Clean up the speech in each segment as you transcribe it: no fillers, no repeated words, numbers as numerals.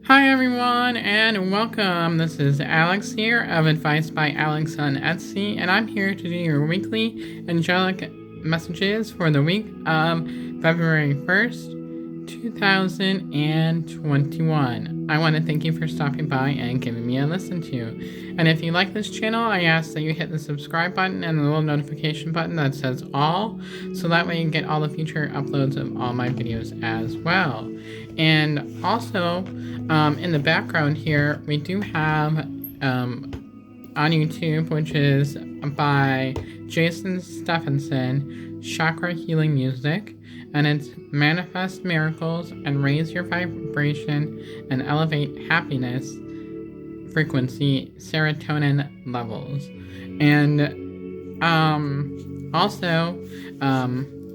Hi everyone and welcome. This is Alex here of Advice by Alex on Etsy, and I'm here to do your weekly angelic messages for the week of February 1st, 2021. I want to thank you for stopping by and giving me a listen to. And if you like this channel, I ask that you hit the subscribe button and the little notification button that says all, so that way you get all the future uploads of all my videos as well. And also, in the background here, we do have on YouTube, which is by Jason Stephenson, Chakra Healing Music, and it's Manifest Miracles and Raise Your Vibration and Elevate Happiness Frequency Serotonin Levels. And also,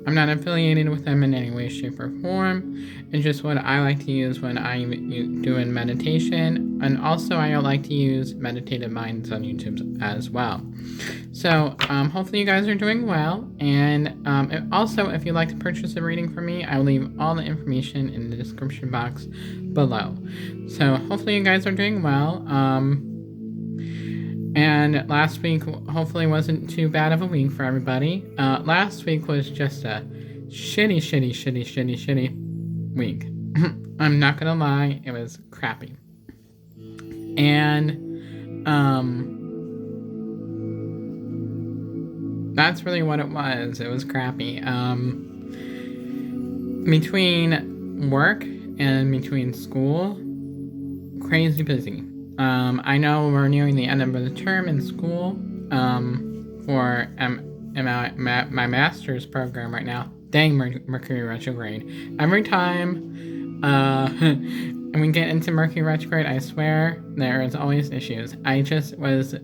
I'm not affiliated with them in any way, shape, or form. It's just what I like to use when I'm doing meditation. And also, I like to use Meditative Minds on YouTube as well. So, hopefully you guys are doing well. And also, if you'd like to purchase a reading from me, I will leave all the information in the description box below. So, hopefully you guys are doing well. And last week hopefully wasn't too bad of a week for everybody. Last week was just a shitty week. I'm not gonna lie, it was crappy. And that's really what it was. It was crappy. Between work and between school, crazy busy. I know we're nearing the end of the term in school for my master's program right now. Dang, Mercury retrograde. Every time we get into Mercury retrograde, I swear there is always issues. I just was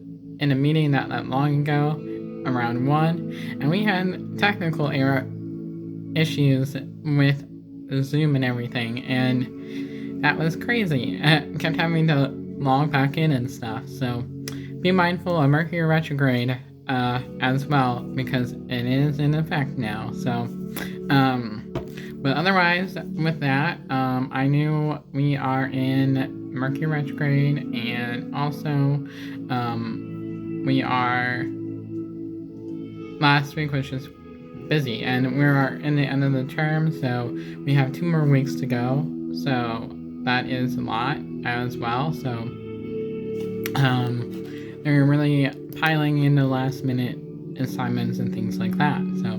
in a meeting not that long ago, around 1, and we had technical error issues with Zoom and everything, and that was crazy. I kept having to log back in and stuff, so be mindful of Mercury retrograde as well, because it is in effect now. So but otherwise with that, I knew we are in Mercury retrograde, and also we are, last week was just busy, and we're in the end of the term, so we have 2 more weeks to go, so that is a lot as well. So they're really piling in the last minute assignments and things like that. So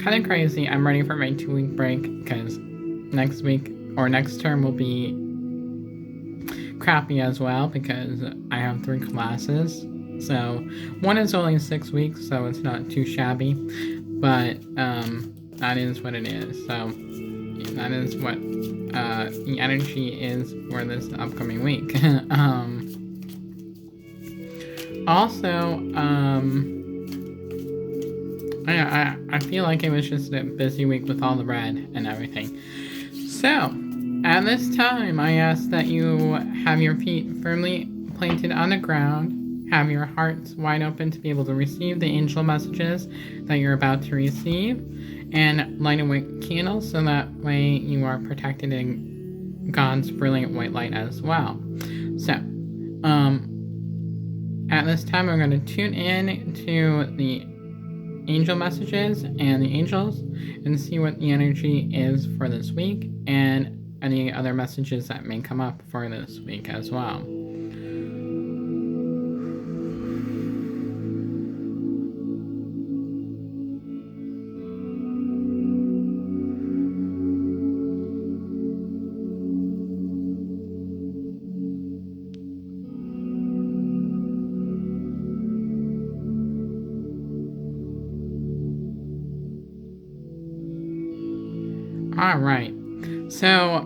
kind of crazy. I'm ready for my 2-week break, because next week or next term will be crappy as well, because I have 3 classes. So one is only 6 weeks, so it's not too shabby, but that is what it is. So that is what the energy is for this upcoming week. Also, I feel like it was just a busy week with all the red and everything. So, at this time, I ask that you have your feet firmly planted on the ground, have your hearts wide open to be able to receive the angel messages that you're about to receive, and light a white candle so that way you are protected in God's brilliant white light as well. So, at this time, we're going to tune in to the angel messages and the angels and see what the energy is for this week, and any other messages that may come up for this week as well. Alright, so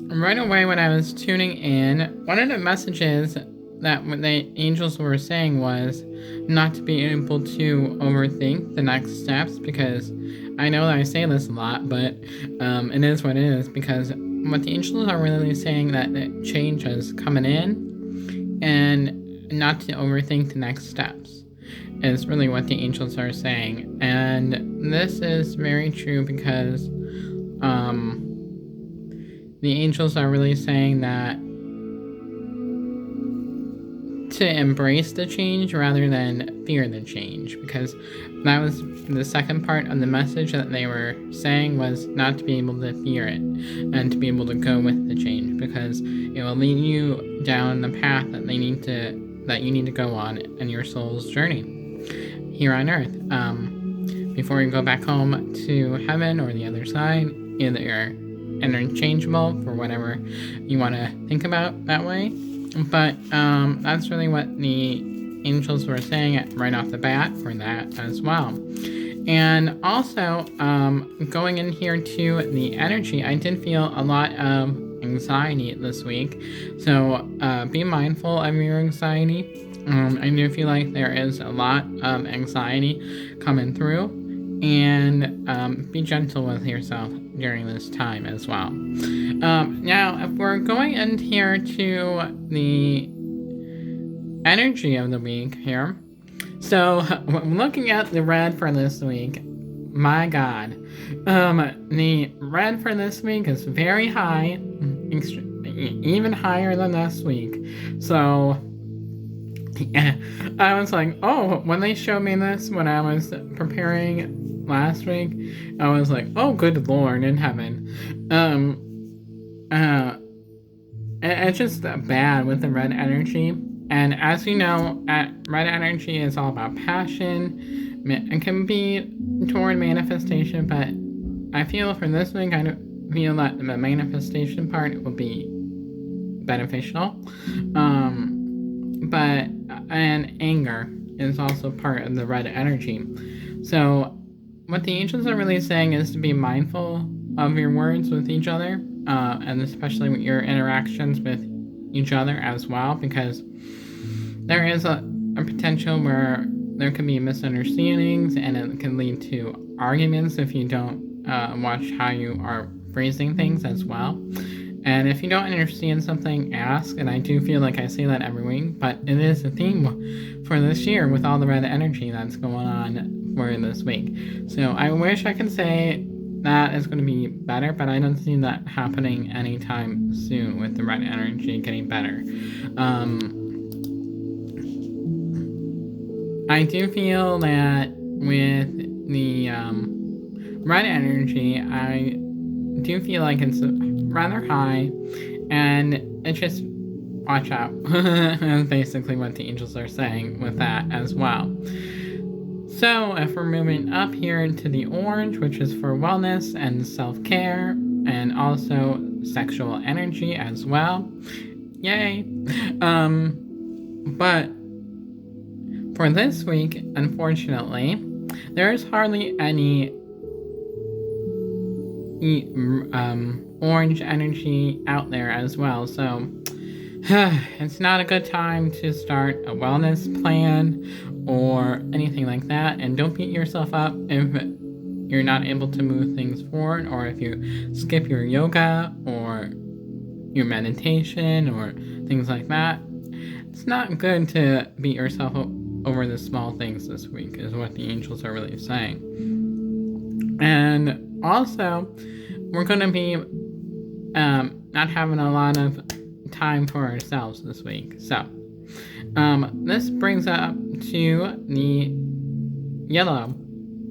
right away when I was tuning in, one of the messages that the angels were saying was not to be able to overthink the next steps, because I know that I say this a lot, but it is what it is, because what the angels are really saying that the change is coming in, and not to overthink the next steps is really what the angels are saying. And this is very true, because the angels are really saying that to embrace the change rather than fear the change, because that was the second part of the message that they were saying, was not to be able to fear it and to be able to go with the change, because it will lead you down the path that you need to go on in your soul's journey here on earth, before you go back home to heaven or the other side. Either you're interchangeable for whatever you want to think about that way, but that's really what the angels were saying right off the bat for that as well. And also, going in here to the energy, I did feel a lot of anxiety this week, so be mindful of your anxiety. I do feel like there is a lot of anxiety coming through, and be gentle with yourself during this time as well. Now, if we're going in here to the energy of the week here, so looking at the red for this week, my God, the red for this week is very high, even higher than last week. So yeah, I was like, oh, when they showed me this when I was preparing last week, I was like, oh, good Lord in heaven. It's just bad with the red energy. And as you know, red energy is all about passion. It can be toward manifestation, but I feel for this week, I feel that the manifestation part will be beneficial. And anger is also part of the red energy. So what the angels are really saying is to be mindful of your words with each other, and especially with your interactions with each other as well, because there is a potential where there can be misunderstandings, and it can lead to arguments if you don't watch how you are phrasing things as well. And if you don't understand something, ask. And I do feel like I say that every week, but it is a theme for this year with all the red energy that's going on for this week. So I wish I could say that is going to be better, but I don't see that happening anytime soon with the red energy getting better. I do feel that with the red energy, I do feel like it's rather high, and it's just watch out. That's basically what the angels are saying with that as well. So if we're moving up here into the orange, which is for wellness and self-care, and also sexual energy as well. Yay! But for this week, unfortunately, there is hardly any orange energy out there as well, so it's not a good time to start a wellness plan or anything like that. And don't beat yourself up if you're not able to move things forward, or if you skip your yoga or your meditation or things like that. It's not good to beat yourself up over the small things this week, is what the angels are really saying. And also, we're going to be not having a lot of time for ourselves this week. So, this brings up to the yellow.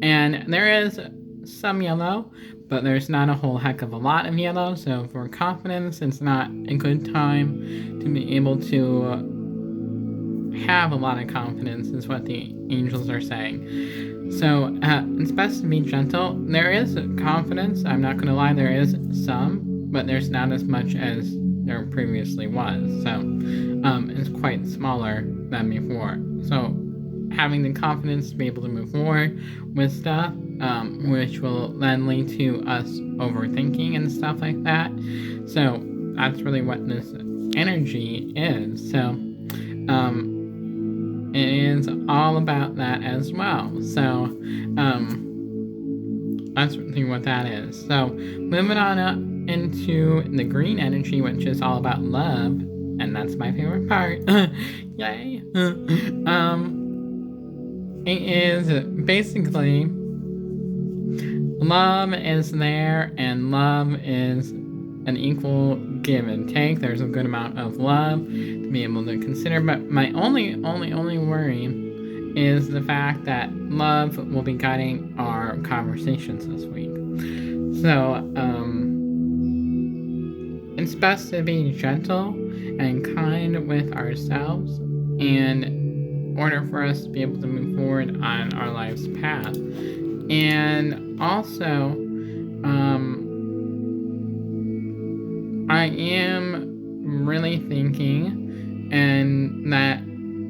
And there is some yellow, but there's not a whole heck of a lot of yellow. So for confidence, it's not a good time to be able to have a lot of confidence, is what the angels are saying. So it's best to be gentle. There is confidence, I'm not going to lie, there is some, but there's not as much as there previously was. So it's quite smaller than before. So having the confidence to be able to move forward with stuff, which will then lead to us overthinking and stuff like that. So that's really what this energy is. So it is all about that as well. So that's really what that is. So moving on up into the green energy, which is all about love, and that's my favorite part. Yay! It is basically love is there, and love is an equal give and take. There's a good amount of love to be able to consider. But my only worry is the fact that love will be guiding our conversations this week. So, it's best to be gentle and kind with ourselves in order for us to be able to move forward on our life's path. And also, I am really thinking, and that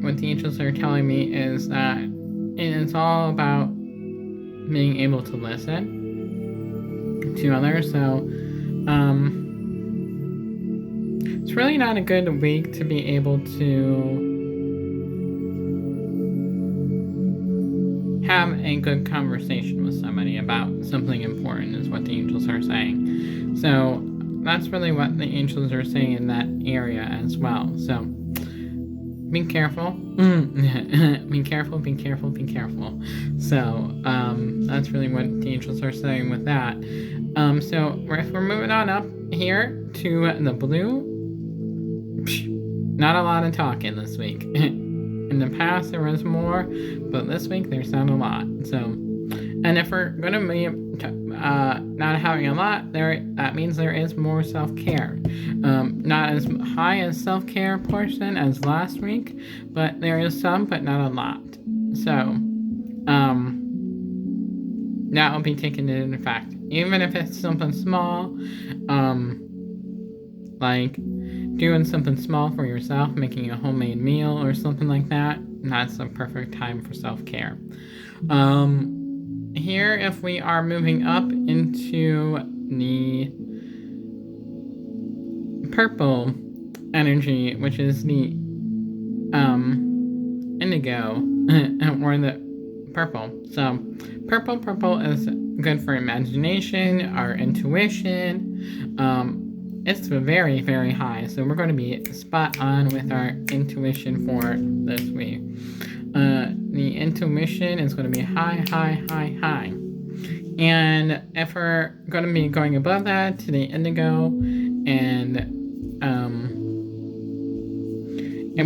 what the angels are telling me is that it is all about being able to listen to others. So, it's really not a good week to be able to have a good conversation with somebody about something important, is what the angels are saying. So that's really what the angels are saying in that area as well. So be careful. Be careful, be careful, be careful. So that's really what the angels are saying with that. So if we're moving on up here to the blue, not a lot of talking this week. In the past there was more, but this week there's not a lot. So, and if we're gonna be not having a lot, that means there is more self-care. Not as high as self-care portion as last week, but there is some, but not a lot. So, that will be taken into effect, even if it's something small, like doing something small for yourself, making a homemade meal or something like that. That's a perfect time for self-care. Here, if we are moving up into the purple energy, which is the indigo, or the purple. So purple is good for imagination, our intuition. It's very, very high, so we're going to be spot on with our intuition for this week. The intuition is going to be high. And if we're going to be going above that to the indigo, and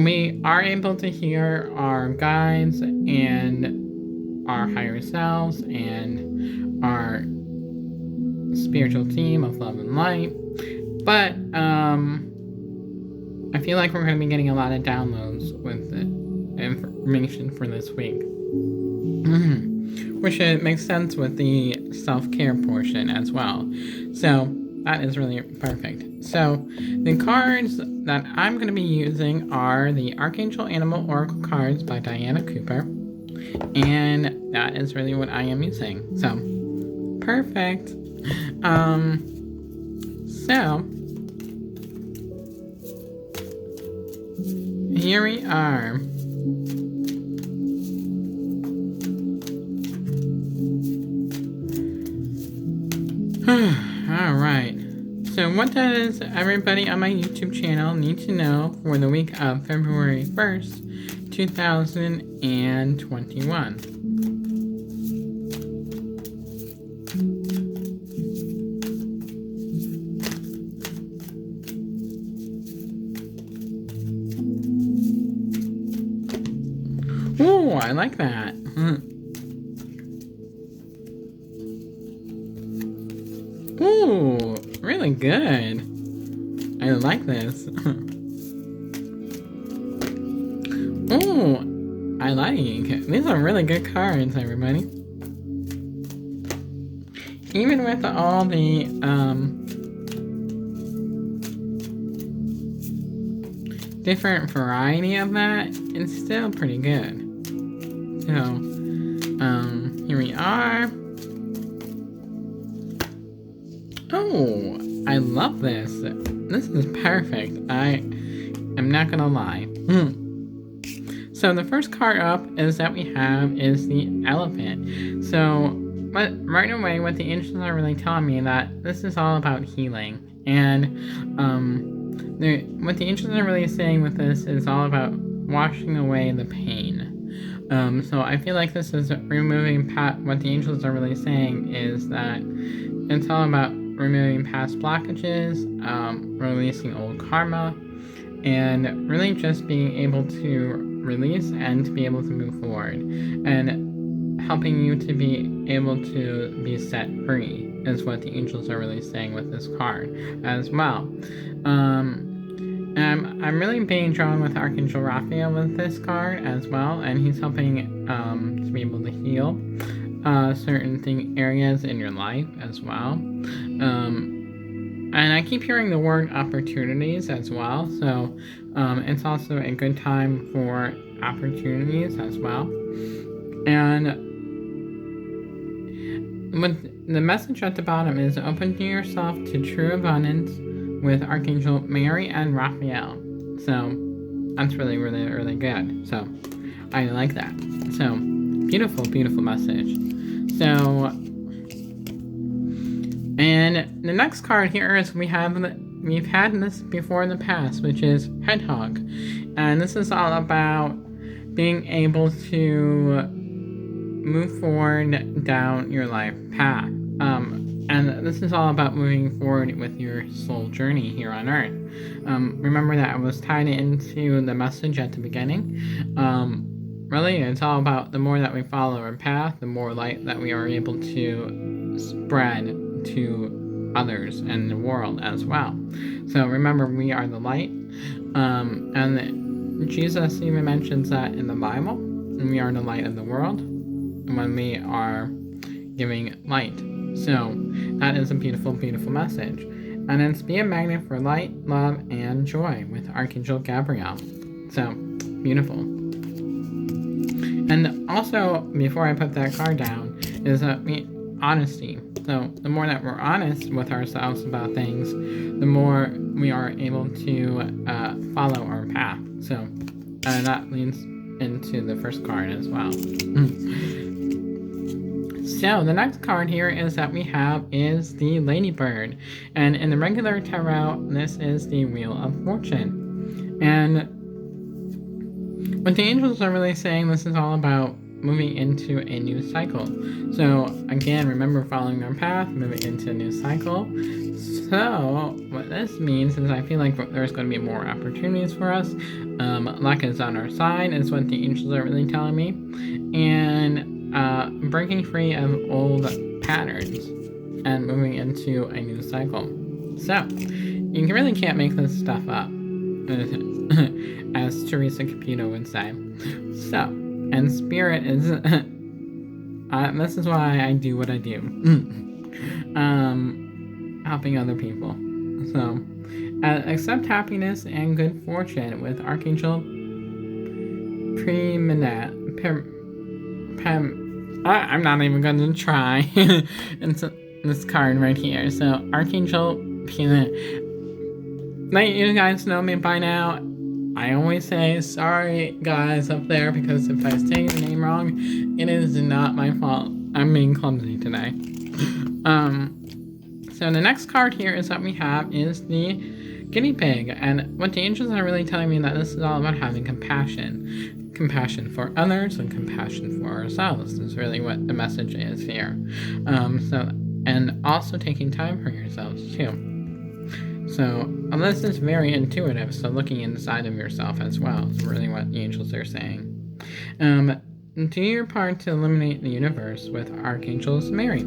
we are able to hear our guides and our higher selves and our spiritual team of love and light. But I feel like we're going to be getting a lot of downloads with the information for this week. Which makes sense with the self-care portion as well. So that is really perfect. So the cards that I'm going to be using are the Archangel Animal Oracle cards by Diana Cooper. And that is really what I am using. So, perfect. So here we are. Alright. So what does everybody on my YouTube channel need to know for the week of February 1st, 2021? Oh, I like that. Ooh, really good. I like this. Ooh, I like. These are really good cards, everybody. Even with all the different variety of that, it's still pretty good. So, here we are. Oh, I love this. This is perfect. I am not gonna lie. So the first card up is that we have is the elephant. So right away, what the angels are really telling me that this is all about healing. And what the angels are really saying with this is all about washing away the pain. So I feel like this is removing what the angels are really saying is that it's all about removing past blockages, releasing old karma, and really just being able to release and to be able to move forward, and helping you to be able to be set free is what the angels are really saying with this card as well. I'm really being drawn with Archangel Raphael with this card as well, and he's helping to be able to heal certain areas in your life as well. And I keep hearing the word opportunities as well, so it's also a good time for opportunities as well. And with the message at the bottom is open to yourself to true abundance with Archangel Mary and Raphael. So that's really, really, really good. So I like that. So beautiful, beautiful message. So, and the next card here is we've had this before in the past, which is Hedgehog. And this is all about being able to move forward down your life path. And this is all about moving forward with your soul journey here on Earth. Remember that I was tied into the message at the beginning. Really, it's all about the more that we follow our path, the more light that we are able to spread to others and the world as well. So remember, we are the light. And Jesus even mentions that in the Bible. We are the light of the world when we are giving light. So that is a beautiful, beautiful message. And it's be a magnet for light, love, and joy with Archangel Gabriel. So beautiful. And also, before I put that card down, is honesty. So the more that we're honest with ourselves about things, the more we are able to follow our path. So that leads into the first card as well. So the next card here is that we have is the Ladybird. And in the regular tarot, this is the Wheel of Fortune. And what the angels are really saying, this is all about moving into a new cycle. So again, remember following our path, moving into a new cycle. So what this means is I feel like there's going to be more opportunities for us. Luck is on our side is what the angels are really telling me. And breaking free of old patterns and moving into a new cycle. So you really can't make this stuff up, as Teresa Caputo would say. So, and spirit is this is why I do what I do. Helping other people. So accept happiness and good fortune with Archangel I'm not even going to try. It's this card right here. So Archangel Peanut. Like you guys know me by now. I always say sorry guys up there, because if I say your name wrong, it is not my fault. I'm being clumsy today. So the next card here is that we have is the guinea pig. And what the angels are really telling me that this is all about having compassion. Compassion for others and compassion for ourselves is really what the message is here. And also taking time for yourselves too. So this is very intuitive, so looking inside of yourself as well is really what the angels are saying. Do your part to illuminate the universe with Archangels Mary.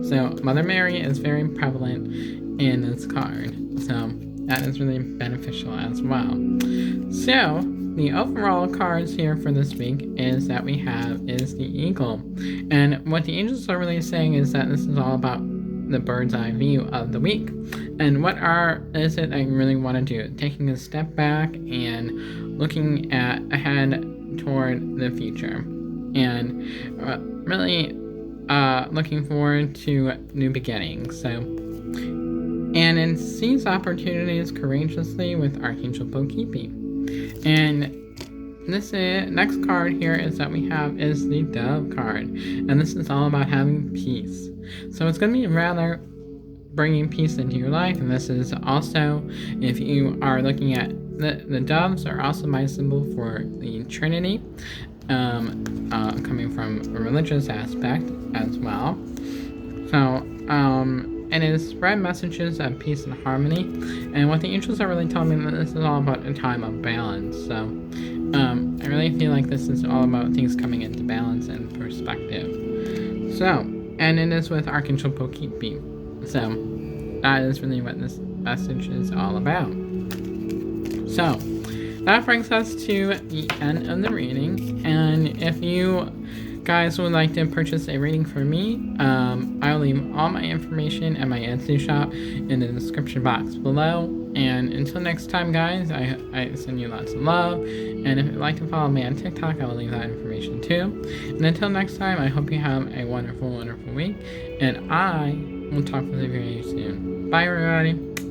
So Mother Mary is very prevalent in this card, so that is really beneficial as well. So the overall cards here for this week is that we have is the Eagle. And what the angels are really saying is that this is all about the bird's eye view of the week. And what is it that you really want to do? Taking a step back and looking ahead toward the future. And really looking forward to new beginnings. So, and then seize opportunities courageously with Archangel Bokipi. And this next card here is that we have is the Dove card, and this is all about having peace. So it's going to be rather bringing peace into your life, and this is also, if you are looking at the doves are also my symbol for the Trinity, coming from a religious aspect as well. So and it spread messages of peace and harmony. And what the angels are really telling me that this is all about a time of balance. So I really feel like this is all about things coming into balance and perspective. So, and it is with Archangel Pokipi. So that is really what this message is all about. So that brings us to the end of the reading. And if you guys would like to purchase a reading for me, I'll leave all my information at my Etsy shop in the description box below. And until next time, guys, I send you lots of love. And if you'd like to follow me on TikTok, I will leave that information too. And until next time, I hope you have a wonderful, wonderful week. And I will talk with you very soon. Bye, everybody.